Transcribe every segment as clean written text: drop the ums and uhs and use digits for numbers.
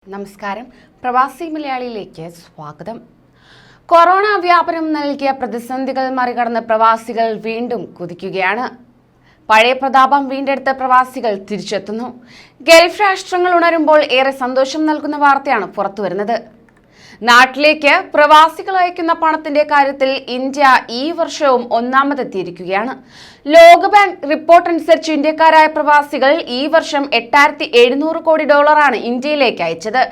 നമസ്കാരം. പ്രവാസി മലയാളിയിലേക്ക് സ്വാഗതം. കൊറോണ വ്യാപനം നൽകിയ പ്രതിസന്ധികൾ മറികടന്ന് പ്രവാസികൾ വീണ്ടും കുതിക്കുകയാണ്. പഴയ പ്രതാപം വീണ്ടെടുത്ത പ്രവാസികൾ തിരിച്ചെത്തുന്നു. ഗൾഫ് രാഷ്ട്രങ്ങൾ ഉണരുമ്പോൾ ഏറെ സന്തോഷം നൽകുന്ന വാർത്തയാണ് പുറത്തുവരുന്നത്. നാട്ടിലേക്ക് പ്രവാസികൾ അയക്കുന്ന പണത്തിന്റെ കാര്യത്തിൽ ഇന്ത്യ ഈ വർഷവും ഒന്നാമതെത്തിയിരിക്കുകയാണ്. ലോകബാങ്ക് റിപ്പോർട്ട് അനുസരിച്ച് ഇന്ത്യക്കാരായ പ്രവാസികൾ ഈ വർഷം $8,700 കോടി ഇന്ത്യയിലേക്ക് അയച്ചത്.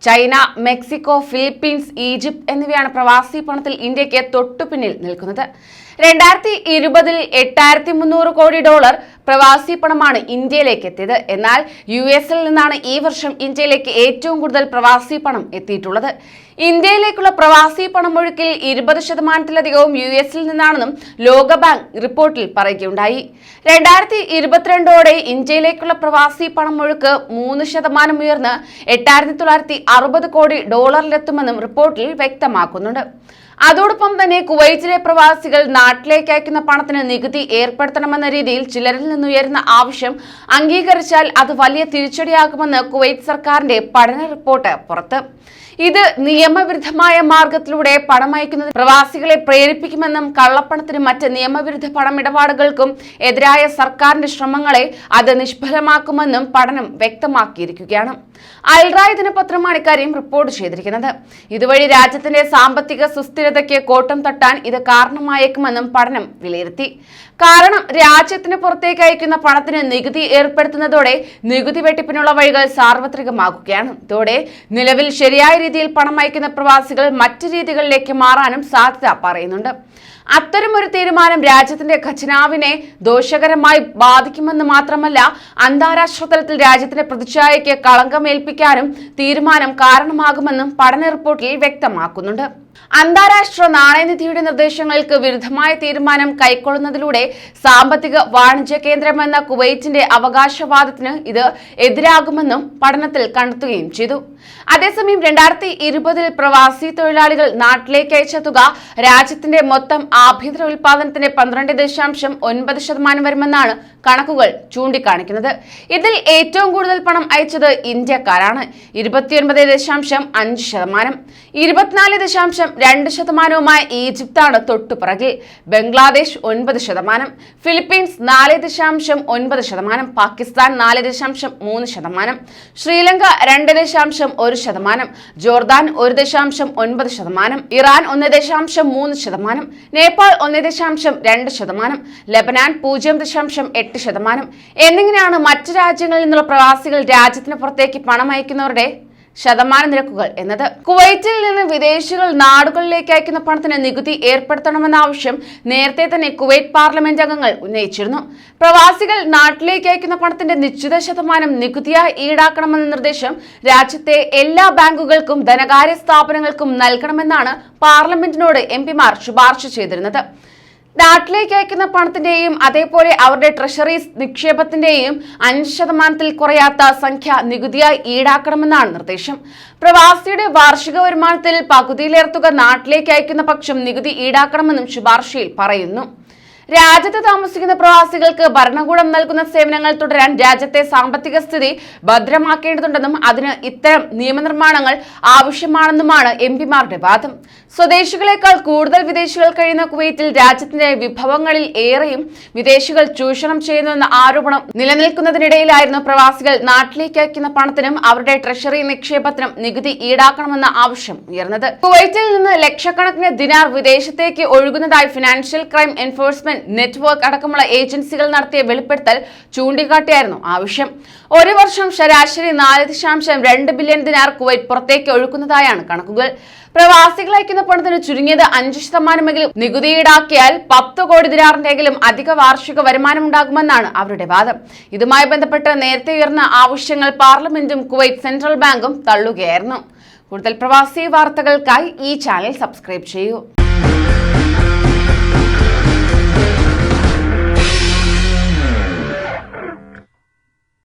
ചൈന, മെക്സിക്കോ, ഫിലിപ്പീൻസ്, ഈജിപ്ത് എന്നിവയാണ് പ്രവാസി പണത്തിൽ ഇന്ത്യക്ക് തൊട്ടുപിന്നിൽ നിൽക്കുന്നത്. 2020 $8,300 കോടി പ്രവാസി പണമാണ് ഇന്ത്യയിലേക്ക് എത്തിയത്. എന്നാൽ US-ൽ നിന്നാണ് ഈ വർഷം ഇന്ത്യയിലേക്ക് ഏറ്റവും കൂടുതൽ പ്രവാസി പണം എത്തിയിട്ടുള്ളത്. ഇന്ത്യയിലേക്കുള്ള പ്രവാസി പണമൊഴുക്കിൽ 20%-ലധികവും US-ൽ നിന്നാണെന്നും ലോകബാങ്ക് റിപ്പോർട്ടിൽ പറയുകയുണ്ടായി. 2022ഓടെ ഇന്ത്യയിലേക്കുള്ള പ്രവാസി പണമൊഴുക്ക് 3% ഉയർന്ന് $8,960 കോടി റിപ്പോർട്ടിൽ വ്യക്തമാക്കുന്നുണ്ട്. അതോടൊപ്പം തന്നെ കുവൈറ്റിലെ പ്രവാസികൾ നാട്ടിലേക്ക് അയക്കുന്ന പണത്തിന് നികുതി ഏർപ്പെടുത്തണമെന്ന രീതിയിൽ ചിലരിൽ നിന്നുയരുന്ന ആവശ്യം അംഗീകരിച്ചാൽ അത് വലിയ തിരിച്ചടിയാകുമെന്ന് കുവൈറ്റ് സർക്കാരിന്റെ പഠന റിപ്പോർട്ട് പുറത്ത്. ഇത് നിയമവിരുദ്ധമായ മാർഗത്തിലൂടെ പണമയക്കുന്നത് പ്രവാസികളെ പ്രേരിപ്പിക്കുമെന്നും കള്ളപ്പണത്തിന് മറ്റ് നിയമവിരുദ്ധ പണമിടപാടുകൾക്കും എതിരായ സർക്കാരിന്റെ ശ്രമങ്ങളെ അത് നിഷ്ഫലമാക്കുമെന്നും പഠനം വ്യക്തമാക്കിയിരിക്കുകയാണ്. അൽറായ് ദിനപത്രമാണ് ഇക്കാര്യം റിപ്പോർട്ട് ചെയ്തിരിക്കുന്നത്. ഇതുവഴി രാജ്യത്തിന്റെ സാമ്പത്തിക സുസ്ഥിരതയ്ക്ക് കോട്ടം തട്ടാൻ ഇത് കാരണമായേക്കുമെന്നും പഠനം വിലയിരുത്തി. കാരണം രാജ്യത്തിന് പുറത്തേക്ക് അയക്കുന്ന പണത്തിന് നികുതി ഏർപ്പെടുത്തുന്നതോടെ നികുതി വെട്ടിപ്പിനുള്ള വഴികൾ സാർവത്രികമാകുകയാണ്. ഇതോടെ നിലവിൽ ശരിയായ രീതിയിൽ പണം അയക്കുന്ന പ്രവാസികൾ മറ്റു രീതികളിലേക്ക് മാറാനും സാധ്യത പറയുന്നുണ്ട്. അത്തരമൊരു തീരുമാനം രാജ്യത്തിന്റെ ഖജനാവിനെ ദോഷകരമായി ബാധിക്കുമെന്ന് മാത്രമല്ല, അന്താരാഷ്ട്ര തലത്തിൽ രാജ്യത്തിന്റെ പ്രതിച്ഛായയ്ക്ക് കളങ്കമേൽപ്പിക്കാനും തീരുമാനം കാരണമാകുമെന്നും പഠന റിപ്പോർട്ടിൽ വ്യക്തമാക്കുന്നുണ്ട്. അന്താരാഷ്ട്ര നാണയനിധിയുടെ നിർദ്ദേശങ്ങൾക്ക് വിരുദ്ധമായ തീരുമാനം കൈക്കൊള്ളുന്നതിലൂടെ സാമ്പത്തിക വാണിജ്യ കേന്ദ്രമെന്ന കുവൈറ്റിന്റെ അവകാശവാദത്തിന് ഇത് എതിരാകുമെന്നും പഠനത്തിൽ കണ്ടെത്തുകയും ചെയ്തു. അതേസമയം 2020 പ്രവാസി തൊഴിലാളികൾ നാട്ടിലേക്ക് അയച്ച തുക രാജ്യത്തിന്റെ മൊത്തം ആഭ്യന്തര ഉൽപാദനത്തിന്റെ 12.9% വരുമെന്നാണ് കണക്കുകൾ ചൂണ്ടിക്കാണിക്കുന്നത്. ഇതിൽ ഏറ്റവും കൂടുതൽ പണം അയച്ചത് ഇന്ത്യക്കാരാണ്, 29.5%. 24.2% ഈജിപ്താണ് തൊട്ടുപിറകിൽ. Bangladesh 9%, Philippines 4.9%, Pakistan 4.3%, Sri Lanka 2.1%, Jordan 1.9%, Iran 1.3%, Nepal 1.2%, Lebanon 0.8% എന്നിങ്ങനെയാണ് മറ്റ് രാജ്യങ്ങളിൽ നിന്നുള്ള പ്രവാസികൾ രാജ്യത്തിന് പുറത്തേക്ക് പണം അയക്കുന്നവരുടെ ശതമാന നിരക്കുകൾ എന്നത്. കുവൈറ്റിൽ നിന്ന് വിദേശികൾ നാടുകളിലേക്ക് അയക്കുന്ന പണത്തിന് നികുതി ഏർപ്പെടുത്തണമെന്ന ആവശ്യം നേരത്തെ തന്നെ കുവൈറ്റ് പാർലമെന്റ് അംഗങ്ങൾ ഉന്നയിച്ചിരുന്നു. പ്രവാസികൾ നാട്ടിലേക്ക് അയക്കുന്ന പണത്തിന്റെ നിശ്ചിത ശതമാനം നികുതിയായി ഈടാക്കണമെന്ന നിർദ്ദേശം രാജ്യത്തെ എല്ലാ ബാങ്കുകൾക്കും ധനകാര്യ സ്ഥാപനങ്ങൾക്കും നൽകണമെന്നാണ് പാർലമെന്റിനോട് എംപിമാർ ശുപാർശ ചെയ്തിരുന്നത്. നാട്ടിലേക്ക് അയക്കുന്ന പണത്തിന്റെയും അതേപോലെ അവരുടെ ട്രഷറീസ് നിക്ഷേപത്തിന്റെയും 5% കുറയാത്ത സംഖ്യ നികുതിയായി ഈടാക്കണമെന്നാണ് നിർദ്ദേശം. പ്രവാസിയുടെ വാർഷിക വരുമാനത്തിൽ പകുതിയിലേറെ തുക നാട്ടിലേക്ക് അയക്കുന്ന പക്ഷം നികുതി ഈടാക്കണമെന്നും ശുപാർശയിൽ പറയുന്നു. രാജ്യത്ത് താമസിക്കുന്ന പ്രവാസികൾക്ക് ഭരണകൂടം നൽകുന്ന സേവനങ്ങൾ തുടരാൻ രാജ്യത്തെ സാമ്പത്തിക സ്ഥിതി ഭദ്രമാക്കേണ്ടതുണ്ടെന്നും അതിന് ഇത്തരം നിയമനിർമ്മാണങ്ങൾ ആവശ്യമാണെന്നുമാണ് എംപിമാരുടെ വാദം. സ്വദേശികളെക്കാൾ കൂടുതൽ വിദേശികൾ കഴിയുന്ന കുവൈറ്റിൽ രാജ്യത്തിന്റെ വിഭവങ്ങളിൽ ഏറെയും വിദേശികൾ ചൂഷണം ചെയ്യുന്നുവെന്ന ആരോപണം നിലനിൽക്കുന്നതിനിടയിലായിരുന്നു പ്രവാസികൾ നാട്ടിലേക്ക് അയക്കുന്ന പണത്തിനും അവരുടെ ട്രഷറി നിക്ഷേപത്തിനും നികുതി ഈടാക്കണമെന്ന ആവശ്യം ഉയർന്നത്. കുവൈറ്റിൽ നിന്ന് ലക്ഷക്കണക്കിന് ദിനാർ വിദേശത്തേക്ക് ഒഴുകുന്നതായി ഫിനാൻഷ്യൽ ക്രൈം എൻഫോഴ്സ്മെന്റ് നെറ്റ്വർക്ക് അടക്കമുള്ള ഏജൻസികൾ നടത്തിയ വെളിപ്പെടുത്തൽ ചൂണ്ടിക്കാട്ടിയായിരുന്നു ആവശ്യം. ഒരു വർഷം ശരാശരി 4.2 ബില്യൺ ദിനാർ കുവൈറ്റ് പുറത്തേക്ക് ഒഴുക്കുന്നതായാണ് കണക്കുകൾ. പ്രവാസികൾ അയക്കുന്ന പണത്തിന് ചുരുങ്ങിയത് 5% നികുതി ഈടാക്കിയാൽ 10 കോടി ദിനാറിന്റെങ്കിലും അധിക വാർഷിക വരുമാനമുണ്ടാകുമെന്നാണ് അവരുടെ വാദം. ഇതുമായി ബന്ധപ്പെട്ട് നേരത്തെ ഉയർന്ന ആവശ്യങ്ങൾ പാർലമെന്റും കുവൈറ്റ് സെൻട്രൽ ബാങ്കും തള്ളുകയായിരുന്നു. കൂടുതൽ പ്രവാസി വാർത്തകൾക്കായി ഈ ചാനൽ സബ്സ്ക്രൈബ് ചെയ്യൂ.